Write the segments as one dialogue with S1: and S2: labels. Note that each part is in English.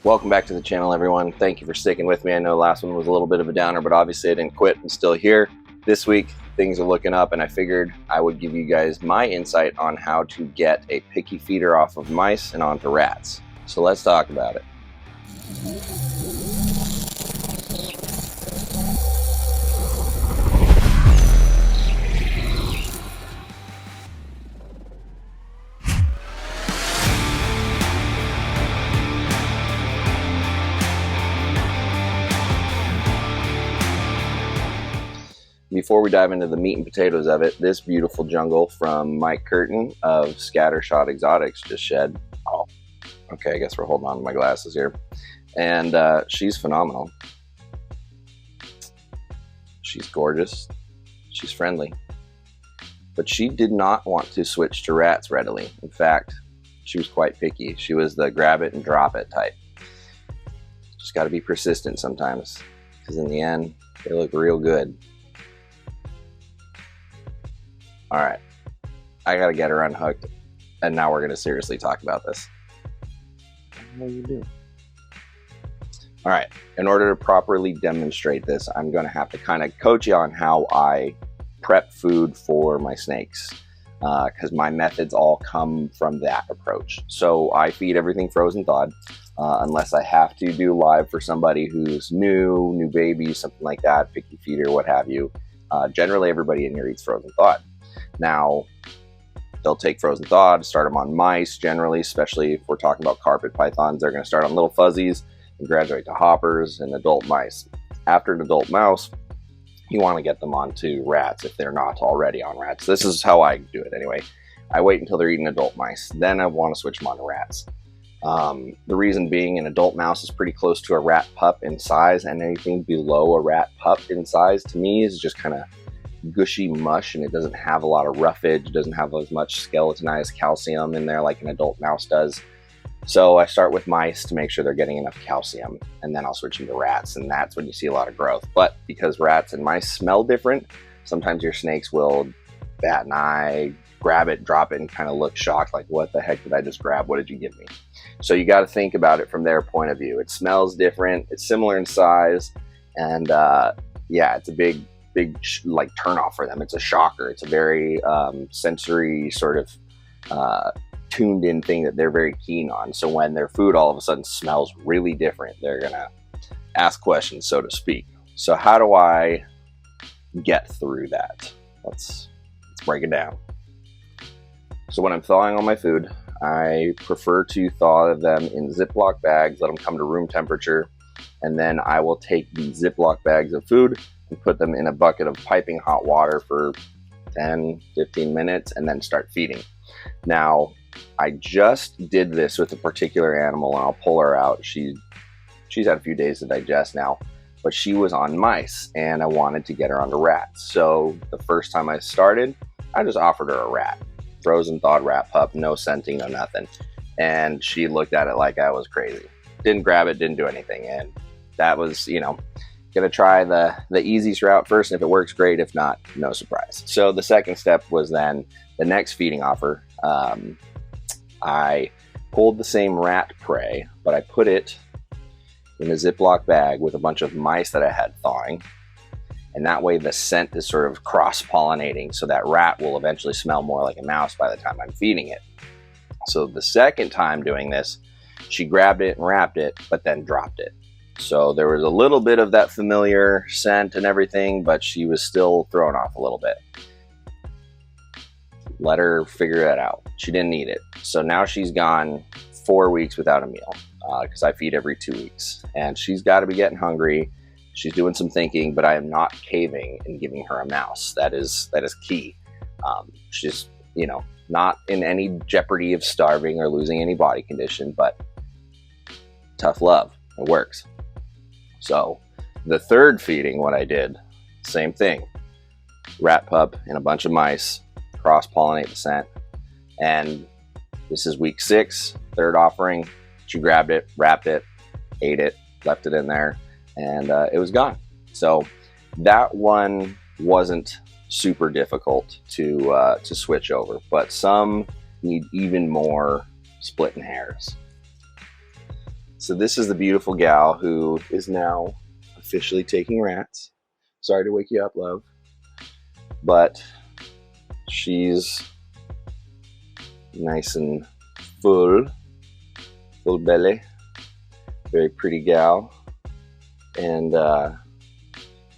S1: Welcome back to the channel, everyone. Thank you for sticking with me. I know the last one was a little bit of a downer, but obviously I didn't quit. I'm still here. This week, things are looking up, and I figured I would give you guys my insight on how to get a picky feeder off of mice and onto rats. So let's talk about it. Before we dive into the meat and potatoes of it, this beautiful jungle from Mike Curtin of Scattershot Exotics just shed. Oh, okay, I guess we're holding on to my glasses here. And she's phenomenal. She's gorgeous. She's friendly. But she did not want to switch to rats readily. In fact, she was quite picky. She was the grab it and drop it type. Just got to be persistent sometimes, because in the end, they look real good. All right, I gotta get her unhooked, and now we're gonna seriously talk about this. What do you do? All right, in order to properly demonstrate this, I'm gonna have to kind of coach you on how I prep food for my snakes, because my methods all come from that approach. So I feed everything frozen thawed, unless I have to do live for somebody who's new baby, something like that, picky feeder, what have you. Generally, everybody in here eats frozen thawed. Now, they'll take frozen thawed, start them on mice generally, especially if we're talking about carpet pythons. They're going to start on little fuzzies and graduate to hoppers and adult mice. After an adult mouse, you want to get them onto rats if they're not already on rats. This is how I do it anyway. I wait until they're eating adult mice. Then I want to switch them onto rats. The reason being, an adult mouse is pretty close to a rat pup in size, and anything below a rat pup in size to me is just kind of gushy mush, and it doesn't have a lot of roughage. It doesn't have as much skeletonized calcium in there like an adult mouse does. So I start with mice to make sure they're getting enough calcium, and then I'll switch them to rats, and that's when you see a lot of growth. But because rats and mice smell different, sometimes your snakes will bat an eye, grab it, drop it, and kind of look shocked, like, what the heck did I just grab? What did you give me? So you got to think about it from their point of view. It smells different, it's similar in size, and yeah, it's a big like turn off for them. It's a shocker. It's a very sensory sort of tuned in thing that they're very keen on. So when their food all of a sudden smells really different, they're gonna ask questions, so to speak. So how do I get through that? Let's break it down. So when I'm thawing all my food, I prefer to thaw them in Ziploc bags, let them come to room temperature, and then I will take the Ziploc bags of food and put them in a bucket of piping hot water for 10-15 minutes and then start feeding. Now, I just did this with a particular animal, and I'll pull her out. She's had a few days to digest now, but she was on mice, and I wanted to get her onto rats. So the first time I started, I just offered her a rat. Frozen thawed rat pup, no scenting, no nothing. And she looked at it like I was crazy. Didn't grab it, didn't do anything. And that was, gonna try the easiest route first, and if it works, great. If not, no surprise. So the second step was then the next feeding offer. I pulled the same rat prey, but I put it in a Ziploc bag with a bunch of mice that I had thawing, and that way the scent is sort of cross-pollinating, so that rat will eventually smell more like a mouse by the time I'm feeding it. So the second time doing this, she grabbed it and wrapped it, but then dropped it. So there was a little bit of that familiar scent and everything, but she was still thrown off a little bit. Let her figure that out. She didn't need it. So now she's gone 4 weeks without a meal, because I feed every 2 weeks. And she's got to be getting hungry. She's doing some thinking, but I am not caving and giving her a mouse. That is key. She's, not in any jeopardy of starving or losing any body condition, but tough love. It works. So the third feeding, what I did, same thing. Rat pup and a bunch of mice, cross-pollinate the scent. And this is week 6, third offering. She grabbed it, wrapped it, ate it, left it in there, and it was gone. So that one wasn't super difficult to switch over, but some need even more splitting hairs. So this is the beautiful gal who is now officially taking rats. Sorry to wake you up, love. But she's nice and full belly. Very pretty gal. And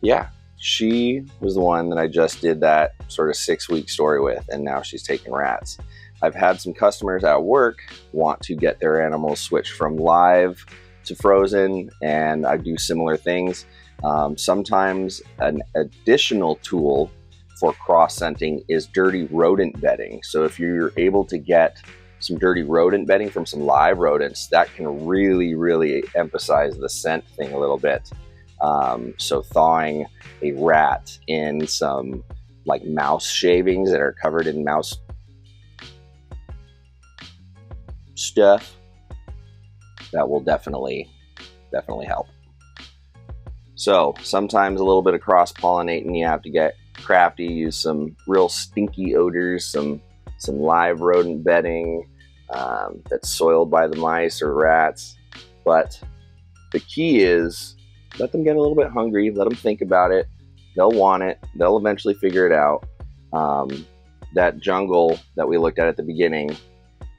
S1: yeah, she was the one that I just did that sort of 6-week story with, and now she's taking rats. I've had some customers at work want to get their animals switched from live to frozen, and I do similar things. Sometimes an additional tool for cross-scenting is dirty rodent bedding. So if you're able to get some dirty rodent bedding from some live rodents, that can really emphasize the scent thing a little bit. So thawing a rat in some like mouse shavings that are covered in mouse stuff, that will definitely help. So sometimes a little bit of cross-pollinating, you have to get crafty, use some real stinky odors, some live rodent bedding that's soiled by the mice or rats. But the key is let them get a little bit hungry, let them think about it. They'll want it, they'll eventually figure it out. That jungle that we looked at the beginning,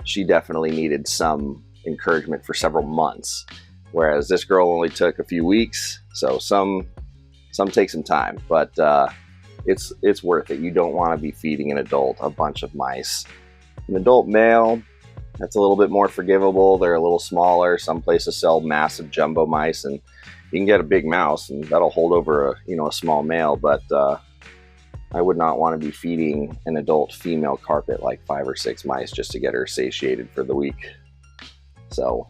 S1: she definitely needed some encouragement for several months, whereas this girl only took a few weeks. So some take some time, but it's worth it. You don't want to be feeding an adult a bunch of mice. An adult male, that's a little bit more forgivable. They're a little smaller. Some places sell massive jumbo mice, and you can get a big mouse and that'll hold over a small male, but I would not want to be feeding an adult female carpet like 5 or 6 mice just to get her satiated for the week. So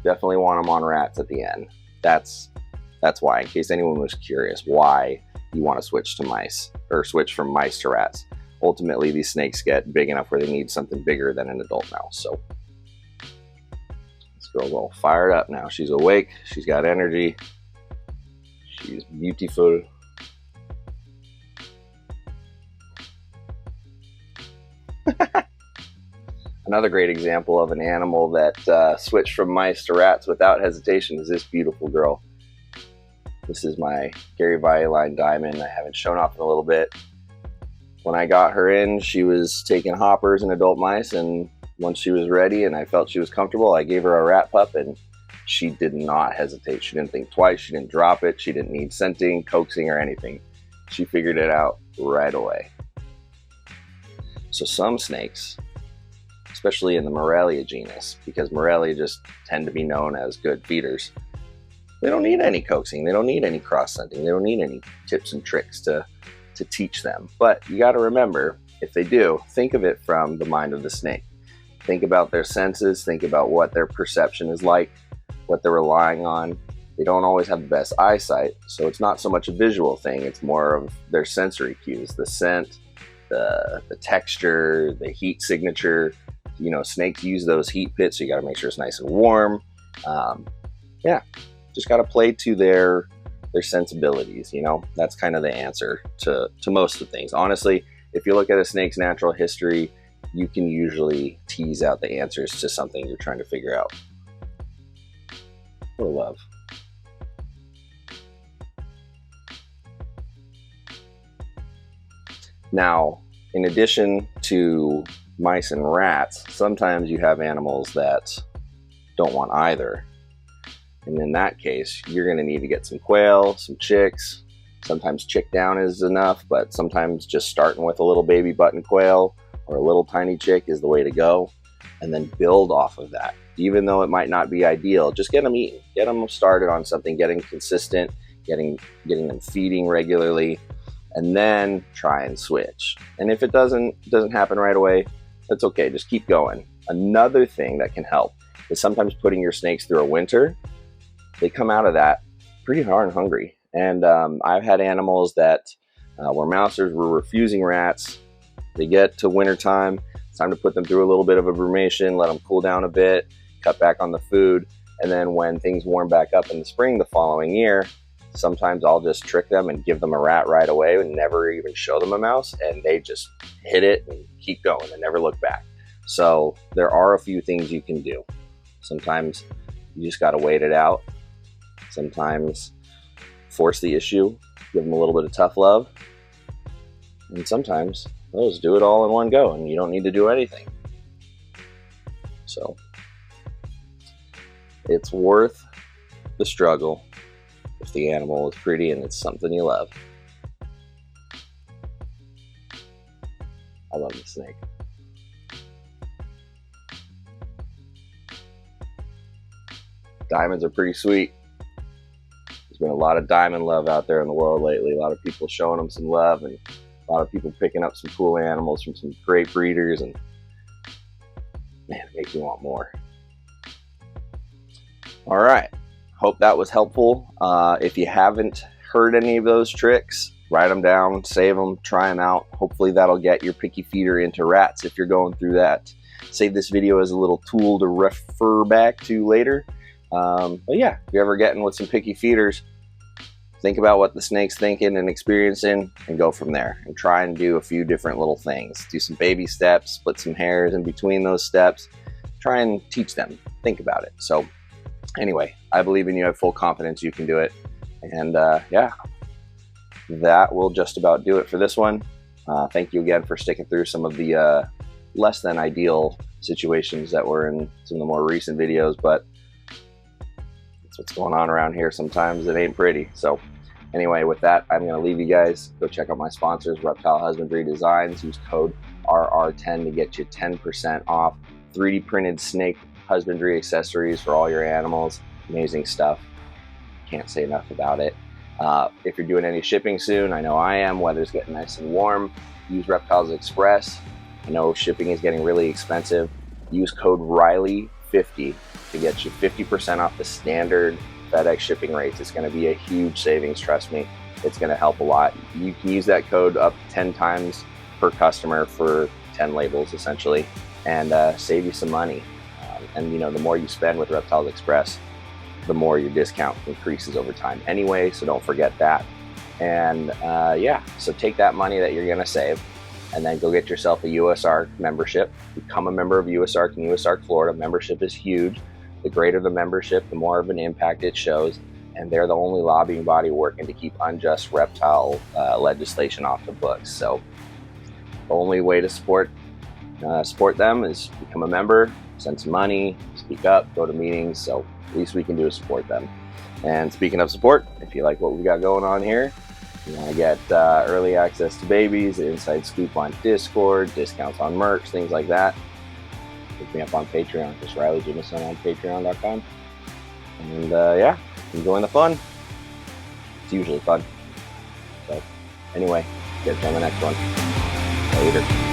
S1: definitely want them on rats at the end. That's why, in case anyone was curious, why you want to switch to mice, or switch from mice to rats. Ultimately, these snakes get big enough where they need something bigger than an adult mouse. So this girl's all fired up now. She's awake. She's got energy. She's beautiful. Another great example of an animal that switched from mice to rats without hesitation is this beautiful girl. This is my Gary Violine Diamond. I haven't shown off in a little bit. When I got her in, she was taking hoppers and adult mice, and once she was ready and I felt she was comfortable, I gave her a rat pup, and she did not hesitate. She didn't think twice. She didn't drop it. She didn't need scenting, coaxing, or anything. She figured it out right away. So some snakes, especially in the Morelia genus, because Morelia just tend to be known as good feeders, they don't need any coaxing. They don't need any cross-scenting. They don't need any tips and tricks to teach them. But you got to remember, if they do, think of it from the mind of the snake. Think about their senses. Think about what their perception is like, what they're relying on. They don't always have the best eyesight, so it's not so much a visual thing. It's more of their sensory cues, the scent, the texture, the heat signature. Snakes use those heat pits, so you got to make sure it's nice and warm. Just got to play to their sensibilities. That's kind of the answer to most of things. Honestly, if you look at a snake's natural history, you can usually tease out the answers to something you're trying to figure out. For love. Now, in addition to mice and rats, sometimes you have animals that don't want either. And in that case, you're going to need to get some quail, some chicks. Sometimes chick down is enough, but sometimes just starting with a little baby button quail or a little tiny chick is the way to go. And then build off of that. Even though it might not be ideal, just get them eating. Get them started on something, getting consistent, getting them feeding regularly, and then try and switch. And if it doesn't happen right away, that's okay. Just keep going. Another thing that can help is sometimes putting your snakes through a winter. They come out of that pretty darn hungry. And I've had animals that were mousers, were refusing rats. They get to wintertime. It's time to put them through a little bit of a brumation, let them cool down a bit, cut back on the food. And then when things warm back up in the spring the following year, sometimes I'll just trick them and give them a rat right away and never even show them a mouse. And they just hit it and keep going and never look back. So there are a few things you can do. Sometimes You just got to wait it out. Sometimes force the issue, give them a little bit of tough love, and sometimes they'll just do it all in one go and you don't need to do anything. So it's worth the struggle if the animal is pretty and it's something you love. I love the snake. Diamonds are pretty sweet. There's been a lot of diamond love out there in the world lately. A lot of people showing them some love, and a lot of people picking up some cool animals from some great breeders, and man, it makes you want more. All right, hope that was helpful. If you haven't heard any of those tricks, write them down, save them, try them out. Hopefully that'll get your picky feeder into rats if you're going through that. Save this video as a little tool to refer back to later. But yeah, if you're ever getting with some picky feeders, think about what the snake's thinking and experiencing and go from there, and try and do a few different little things. Do some baby steps, split some hairs in between those steps, try and teach them, think about it. So anyway, I believe in you. I have full confidence you can do it. And yeah, that will just about do it for this one. Thank you again for sticking through some of the less than ideal situations that were in some of the more recent videos, but what's going on around here. Sometimes it ain't pretty. So anyway, with that, I'm going to leave you guys. Go check out my sponsors, Reptile Husbandry Designs. Use code RR10 to get you 10% off 3D printed snake husbandry accessories for all your animals. Amazing stuff. Can't say enough about it. If you're doing any shipping soon, I know I am. Weather's getting nice and warm. Use Reptiles Express. I know shipping is getting really expensive. Use code RILEY50 to get you 50% off the standard FedEx shipping rates. It's going to be a huge savings, trust me. It's going to help a lot. You can use that code up 10 times per customer for 10 labels essentially, and save you some money. And you know, the more you spend with Reptiles Express, the more your discount increases over time anyway, so don't forget that. And yeah, so take that money that you're going to save and then go get yourself a USARK membership. Become a member of USARK and USARK Florida. Membership is huge. The greater the membership, the more of an impact it shows, and they're the only lobbying body working to keep unjust reptile legislation off the books. So the only way to support them is become a member, send some money, speak up, go to meetings. So at least we can do is support them. And speaking of support, if you like what we got going on here, you want to get early access to babies, inside scoop on Discord, discounts on merch, things like that, look me up on Patreon, just Riley Jimison on patreon.com. And yeah, enjoying the fun. It's usually fun. So anyway, catch you on the next one. Later.